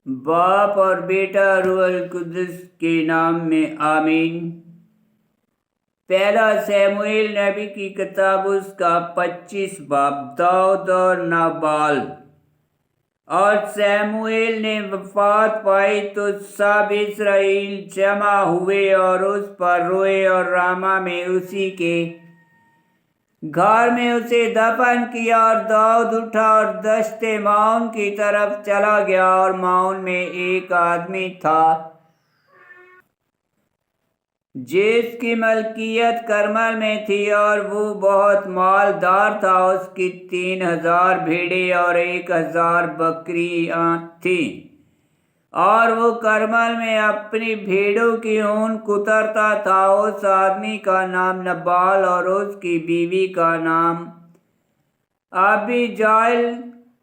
باپ اور بیٹا روح القدس کے نام میں آمین۔ پہلا سیموئیل نبی کی کتاب اس کا 25 باب، داؤد اور نابال۔ اور سیموئیل نے وفات پائی تو سب اسرائیل جمع ہوئے اور اس پر روئے اور راما میں اسی کے گھر میں اسے دفن کیا۔ اور داؤد اٹھا اور دشت ماؤن کی طرف چلا گیا، اور ماؤن میں ایک آدمی تھا جس کی ملکیت کرمل میں تھی، اور وہ بہت مالدار تھا۔ اس کی 3000 بھیڑیں اور 1000 بکریاں تھیں، اور وہ کرمل میں اپنی بھیڑوں کی اون کترتا تھا۔ اس آدمی کا نام نبال اور اس کی بیوی کا نام ابیجائل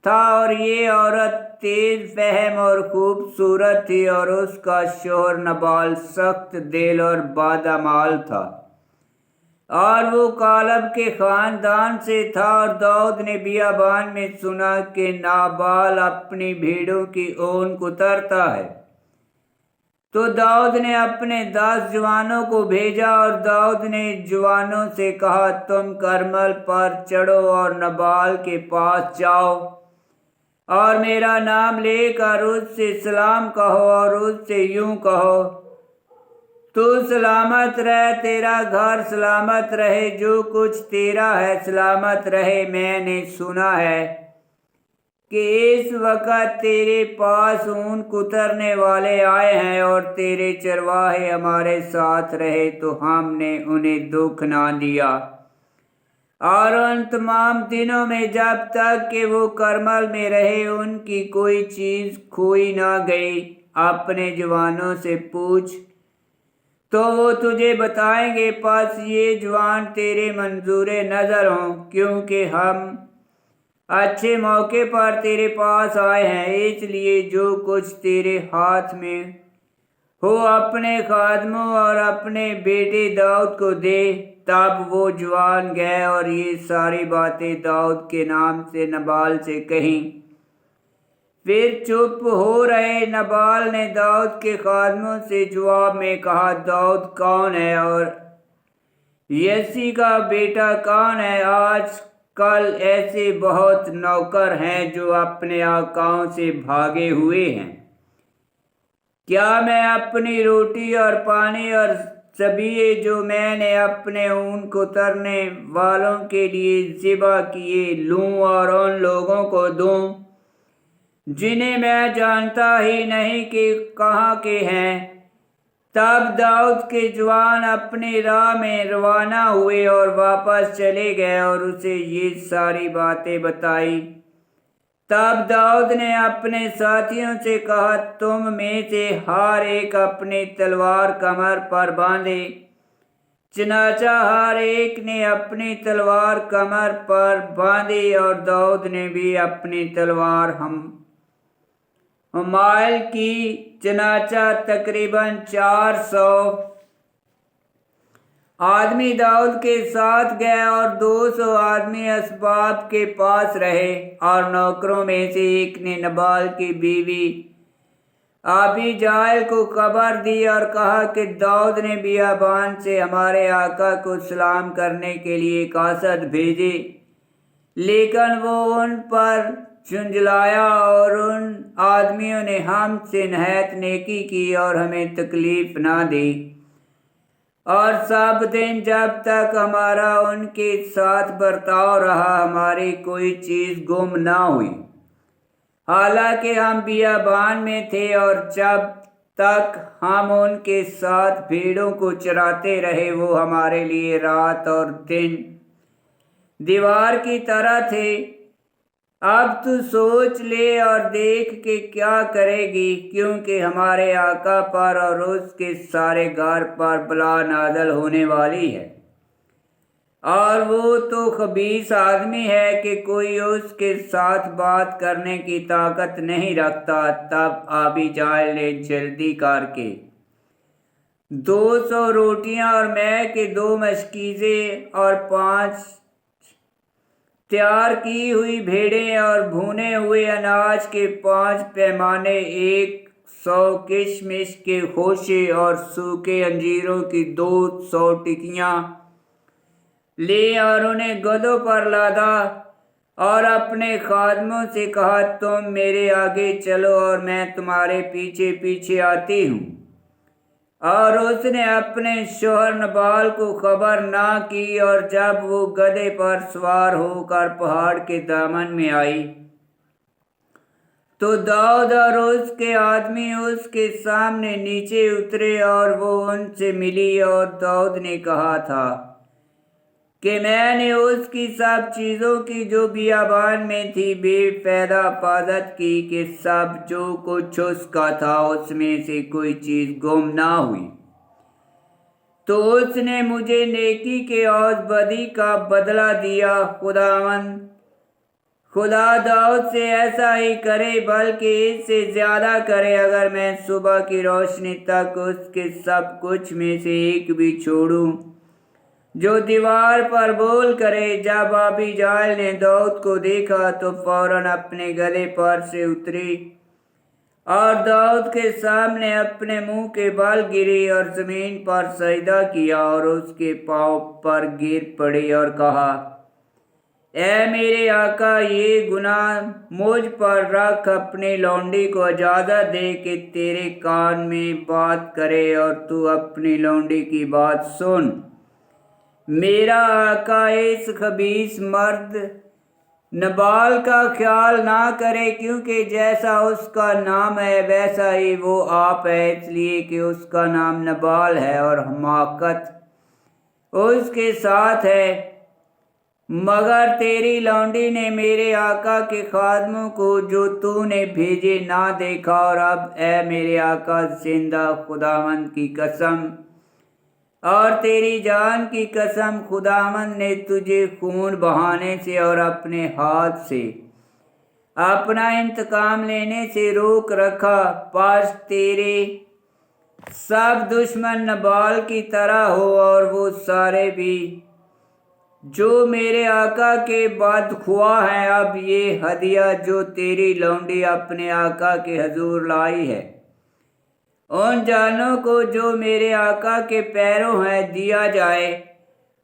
تھا، اور یہ عورت تیز فہم اور خوبصورت تھی، اور اس کا شوہر نبال سخت دل اور بادمال تھا، اور وہ کالب کے خاندان سے تھا۔ اور داؤد نے بیابان میں سنا کہ نابال اپنی بھیڑوں کی اون کترتا ہے، تو داؤد نے اپنے 10 جوانوں کو بھیجا۔ اور داؤد نے جوانوں سے کہا، تم کرمل پر چڑھو اور نبال کے پاس جاؤ، اور میرا نام لے کر اس سے سلام کہو، اور اس سے یوں کہو، تو سلامت رہ، تیرا گھر سلامت رہے، جو کچھ تیرا ہے سلامت رہے۔ میں نے سنا ہے کہ اس وقت تیرے پاس اون کترنے والے آئے ہیں، اور تیرے چرواہے ہمارے ساتھ رہے تو ہم نے انہیں دکھ نہ دیا۔ اور ان تمام دنوں میں جب تک کہ وہ کرمل میں رہے، ان کی کوئی چیز کھوئی نہ گئی۔ اپنے جوانوں سے پوچھ تو وہ تجھے بتائیں گے۔ پس یہ جوان تیرے منظور نظر ہوں، کیونکہ ہم اچھے موقع پر تیرے پاس آئے ہیں۔ اس لیے جو کچھ تیرے ہاتھ میں ہو اپنے خادموں اور اپنے بیٹے داؤد کو دے۔ تب وہ جوان گئے اور یہ ساری باتیں داؤد کے نام سے نبال سے کہیں، پھر چپ ہو رہے۔ نبال نے داؤد کے خادموں سے جواب میں کہا، داؤد کون ہے اور یسی کا بیٹا کون ہے؟ آج کل ایسے بہت نوکر ہیں جو اپنے آقاؤں سے بھاگے ہوئے ہیں۔ کیا میں اپنی روٹی اور پانی اور ذبیحے جو میں نے اپنے اون کترنے والوں کے لیے ذبح کیے لوں اور ان لوگوں کو دوں جنہیں میں جانتا ہی نہیں کہ کہاں کے ہیں؟ تب داؤد کے جوان اپنی راہ میں روانہ ہوئے اور واپس چلے گئے اور اسے یہ ساری باتیں بتائیں۔ تب داؤد نے اپنے ساتھیوں سے کہا، تم میں سے ہر ایک اپنی تلوار کمر پر باندھے۔ چنانچہ ہر ایک نے اپنی تلوار کمر پر باندھی، اور داؤد نے بھی اپنی تلوار حمائل کی۔ چنانچہ تقریباً 400 آدمی داؤد کے ساتھ گئے، اور 200 آدمی اسباب کے پاس رہے۔ اور نوکروں میں سے ایک نے نبال کی بیوی ابیجائل کو خبر دی اور کہا کہ داؤد نے بیابان سے ہمارے آقا کو سلام کرنے کے لیے قاصد بھیجے، لیکن وہ ان پر جھنجھلایا، اور ان آدمیوں نے ہم سے نہایت نیکی کی اور ہمیں تکلیف نہ دی، اور سب دن جب تک ہمارا ان کے ساتھ برتاؤ رہا، ہماری کوئی چیز گم نہ ہوئی۔ حالانکہ ہم بیابان میں تھے، اور جب تک ہم ان کے ساتھ بھیڑوں کو چراتے رہے، وہ ہمارے لیے رات اور دن دیوار کی طرح تھے۔ اب تو سوچ لے اور دیکھ کہ کیا کرے گی، کیونکہ ہمارے آقا پر اور اس کے سارے گھر پر بلا نازل ہونے والی ہے، اور وہ تو خبیث آدمی ہے کہ کوئی اس کے ساتھ بات کرنے کی طاقت نہیں رکھتا۔ تب ابیجائل نے جلدی کر کے 200 روٹیاں اور مے کے 2 مشکیزیں اور 5 تیار کی ہوئی بھیڑیں اور بھونے ہوئے اناج کے 5 پیمانے، 100 کشمش کے خوشے اور سوکھے انجیروں کی 200 ٹکیاں لی اور انہیں گدھوں پر لادا اور اپنے خادموں سے کہا، تم میرے آگے چلو اور میں تمہارے پیچھے پیچھے آتی ہوں۔ اور اس نے اپنے شوہر نبال کو خبر نہ کی، اور جب وہ گدھے پر سوار ہو کر پہاڑ کے دامن میں آئی تو داؤد اور اس کے آدمی اس کے سامنے نیچے اترے اور وہ ان سے ملی، اور داؤد نے کہا تھا کہ میں نے اس کی سب چیزوں کی جو بیابان میں تھی بے فائدہ حفاظت کی، کہ سب جو کچھ اس کا تھا اس میں سے کوئی چیز گم نہ ہوئی۔ تو اس نے مجھے نیکی کے عوض بدی کا بدلہ دیا۔ خدا داؤد سے ایسا ہی کرے، بلکہ اس سے زیادہ کرے، اگر میں صبح کی روشنی تک اس کے سب کچھ میں سے ایک بھی چھوڑوں جو دیوار پر بول کرے۔ جب ابیجائل نے داؤد کو دیکھا تو فوراً اپنے گدھے پر سے اتری اور داؤد کے سامنے اپنے منہ کے بل گری اور زمین پر سجدہ کیا اور اس کے پاؤں پر گر پڑی اور کہا، اے میرے آقا، یہ گناہ مجھ پر رکھ، اپنی لونڈی کو اجازت دے کہ تیرے کان میں بات کرے اور تو اپنی لونڈی کی بات سن۔ میرا آقا اس خبیث مرد نبال کا خیال نہ کرے، کیونکہ جیسا اس کا نام ہے ویسا ہی وہ آپ ہے، اس لیے کہ اس کا نام نبال ہے اور حماقت اس کے ساتھ ہے۔ مگر تیری لونڈی نے میرے آقا کے خادموں کو جو تو نے بھیجے نہ دیکھا، اور اب اے میرے آقا، زندہ خداوند کی قسم اور تیری جان کی قسم، خداوند نے تجھے خون بہانے سے اور اپنے ہاتھ سے اپنا انتقام لینے سے روک رکھا۔ پس تیرے سب دشمن نبال کی طرح ہو، اور وہ سارے بھی جو میرے آقا کے بدخواہ ہیں۔ اب یہ ہدیہ جو تیری لونڈی اپنے آقا کے حضور لائی ہے، ان جانوں کو جو میرے آقا کے پیروں ہیں دیا جائے،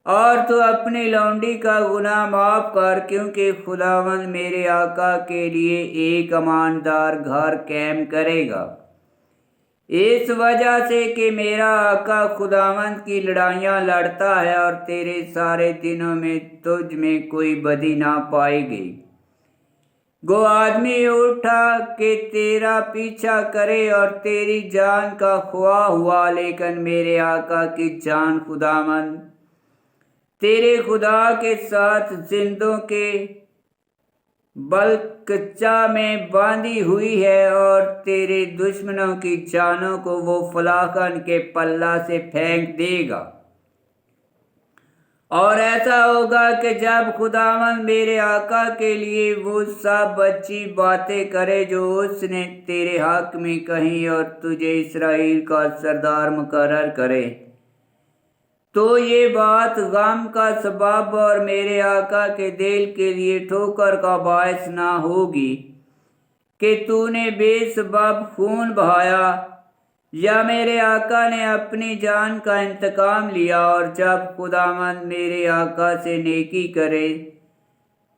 اور تو اپنی لونڈی کا گناہ معاف کر، کیونکہ خداوند میرے آقا کے لیے ایک اماندار گھر قائم کرے گا، اس وجہ سے کہ میرا آقا خداوند کی لڑائیاں لڑتا ہے، اور تیرے سارے دنوں میں تجھ میں کوئی بدی نہ پائی گئی۔ گو آدمی اٹھا کہ تیرا پیچھا کرے اور تیری جان کا خواہ ہوا، لیکن میرے آقا کی جان خداوند تیرے خدا کے ساتھ زندوں کے بلکچہ میں باندھی ہوئی ہے، اور تیرے دشمنوں کی جانوں کو وہ فلاخن کے پلہ سے پھینک دے گا۔ اور ایسا ہوگا کہ جب خداوند میرے آقا کے لیے وہ سب اچھی باتیں کرے جو اس نے تیرے حق میں کہیں، اور تجھے اسرائیل کا سردار مقرر کرے، تو یہ بات غم کا سبب اور میرے آقا کے دل کے لیے ٹھوکر کا باعث نہ ہوگی کہ تو نے بے سبب خون بہایا، یا میرے آقا نے اپنی جان کا انتقام لیا۔ اور جب خداوند میرے آقا سے نیکی کرے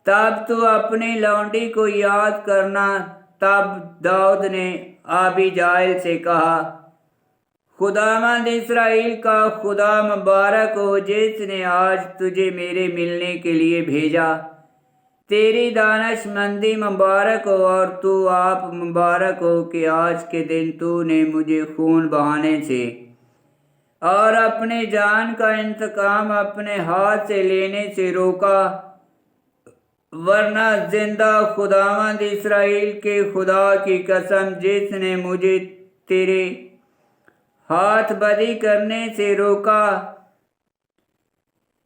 تب تو اپنی لونڈی کو یاد کرنا۔ تب داؤد نے ابیجائل سے کہا، خداوند اسرائیل کا خدا مبارک ہو، جس نے آج تجھے میرے ملنے کے لیے بھیجا۔ تیری دانش مندی مبارک ہو، اور تو آپ مبارک ہو کہ آج کے دن تو نے مجھے خون بہانے سے اور اپنے جان کا انتقام اپنے ہاتھ سے لینے سے روکا، ورنہ زندہ خداوند اسرائیل کے خدا کی قسم، جس نے مجھے تیرے ہاتھ بدی کرنے سے روکا،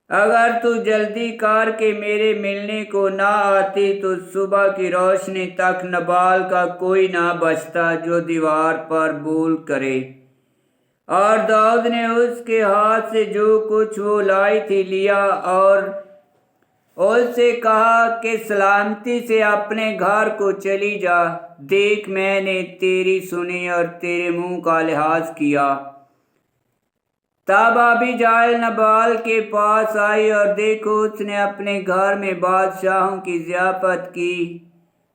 اگر تو جلدی کر کے میرے ملنے کو نہ آتی تو صبح کی روشنی تک نبال کا کوئی نہ بچتا جو دیوار پر بول کرے۔ اور داؤد نے اس کے ہاتھ سے جو کچھ وہ لائی تھی لیا، اور اس سے کہا کہ سلامتی سے اپنے گھر کو چلی جا، دیکھ میں نے تیری سنی اور تیرے منہ کا لحاظ کیا۔ تب ابی جائل نبال کے پاس آئی اور دیکھو اس نے اپنے گھر میں بادشاہوں کی ضیافت کی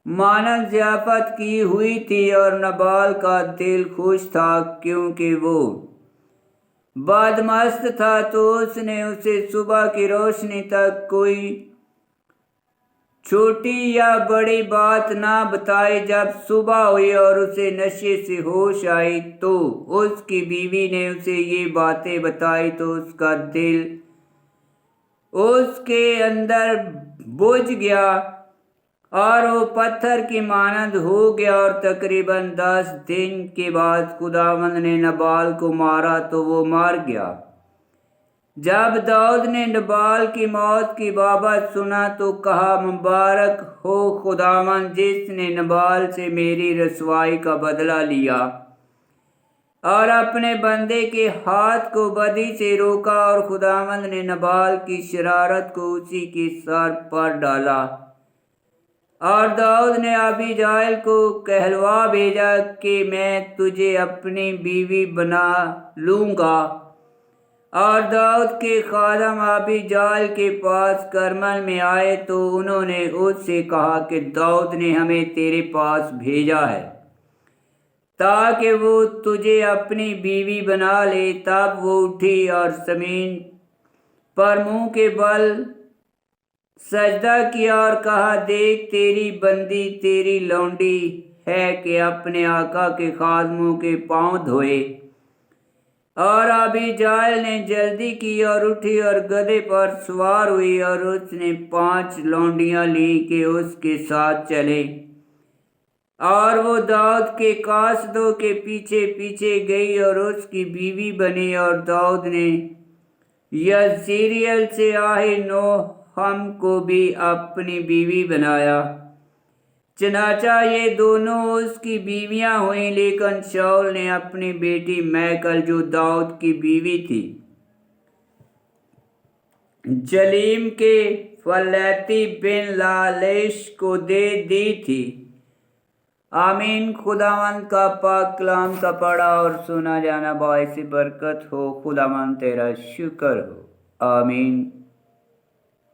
مانند ضیافت کی ہوئی تھی، اور نبال کا دل خوش تھا کیونکہ وہ بدمست تھا۔ تو اس نے اسے صبح کی روشنی تک کوئی چھوٹی یا بڑی بات نہ بتائی۔ جب صبح ہوئی اور اسے نشے سے ہوش آئی تو اس کی بیوی نے اسے یہ باتیں بتائی، تو اس کا دل اس کے اندر بجھ گیا اور وہ پتھر کی مانند ہو گیا، اور تقریباً 10 دن کے بعد خداوند نے نبال کو مارا تو وہ مر گیا۔ جب داؤد نے نبال کی موت کی بابت سنا تو کہا، مبارک ہو خداوند جس نے نبال سے میری رسوائی کا بدلہ لیا اور اپنے بندے کے ہاتھ کو بدی سے روکا، اور خداوند نے نبال کی شرارت کو اسی کے سر پر ڈالا۔ اور داؤد نے ابی جائل کو کہلوا بھیجا کہ میں تجھے اپنی بیوی بنا لوں گا۔ اور داؤد کے خادم ابی جائل کے پاس کرمل میں آئے تو انہوں نے اس سے کہا کہ داؤد نے ہمیں تیرے پاس بھیجا ہے تاکہ وہ تجھے اپنی بیوی بنا لے۔ تب وہ اٹھی اور زمین پر منہ کے بل سجدہ کیا اور کہا، دیکھ تیری بندی تیری لونڈی ہے کہ اپنے آقا کے خادموں کے پاؤں دھوئے۔ اور ابی جائل نے جلدی کی اور اٹھی اور گدھے پر سوار ہوئی، اور اس نے 5 لونڈیاں لیں کہ اس کے ساتھ چلے، اور وہ داؤد کے قاصدوں کے پیچھے پیچھے گئی اور اس کی بیوی بنی۔ اور داؤد نے یزریل سے آہینوہم کو بھی اپنی بیوی بنایا۔ چنانچہ یہ دونوں اس کی بیویاں ہوئیں، لیکن شاؤل نے اپنی بیٹی میکل جو داؤد کی بیوی تھی جلیم کے فلیتی بن لالش کو دے دی تھی۔ آمین۔ خداوند کا پاک کلام کا پڑھا اور سنا جانا باعث برکت ہو۔ خداوند تیرا شکر ہو۔ آمین۔